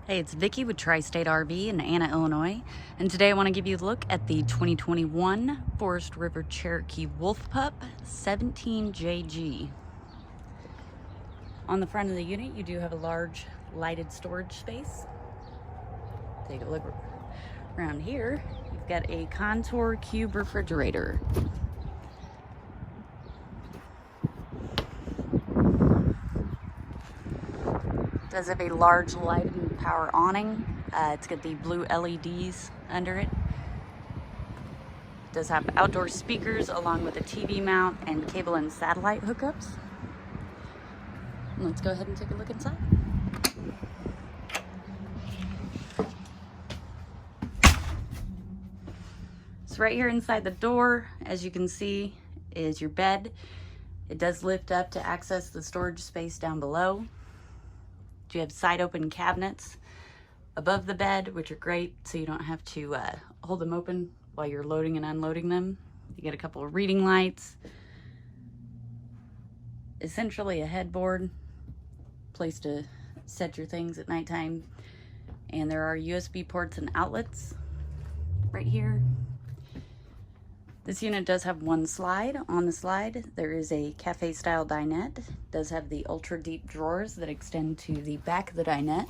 Hey, it's Vicki with Tri-State RV in Anna, Illinois, and today I want to give you a look at the 2021 Forest River Cherokee Wolf Pup 17JG. On the front of the unit, you do have a large lighted storage space. Take a look around here. You've got a Contour cube refrigerator. It does have a large light and power awning. It's got the blue LEDs under it. It does have outdoor speakers along with a TV mount and cable and satellite hookups. Let's go ahead and take a look inside. So right here inside the door, as you can see, is your bed. It does lift up to access the storage space down below. You have side open cabinets above the bed, which are great, so you don't have to hold them open while you're loading and unloading them. You get a couple of reading lights, essentially a headboard, place to set your things at nighttime, and there are USB ports and outlets right here. This unit does have one slide. On the slide, there is a cafe style dinette. It does have the ultra deep drawers that extend to the back of the dinette.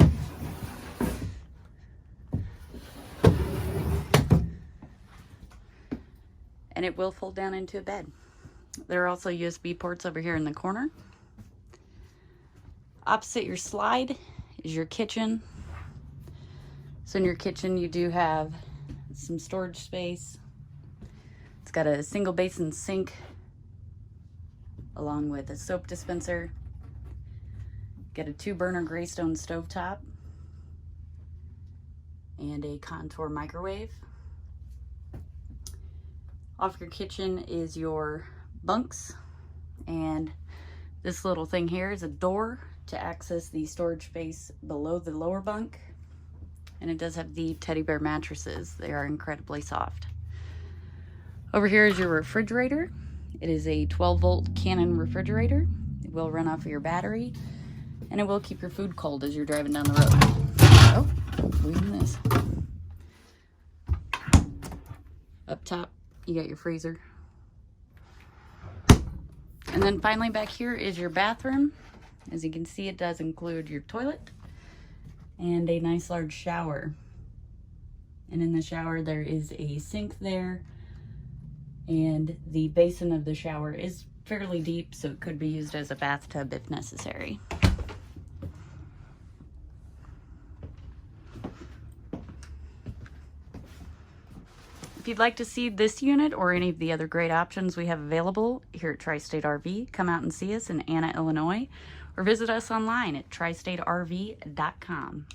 And it will fold down into a bed. There are also USB ports over here in the corner. Opposite your slide is your kitchen. So in your kitchen, you do have some storage space. It's got a single basin sink along with a soap dispenser. Got a 2-burner Greystone stovetop and a Contour microwave. Off your kitchen is your bunks, and this little thing here is a door to access the storage space below the lower bunk, and it does have the teddy bear mattresses. They are incredibly soft. Over here is your refrigerator. It is a 12-volt Canon refrigerator. It will run off of your battery, and it will keep your food cold as you're driving down the road. Oh, losing this. Up top, you got your freezer. And then finally back here is your bathroom. As you can see, it does include your toilet and a nice large shower. And in the shower, there is a sink there. And the basin of the shower is fairly deep, so it could be used as a bathtub if necessary. If you'd like to see this unit or any of the other great options we have available here at Tri-State RV, come out and see us in Anna, Illinois, or visit us online at tristaterv.com.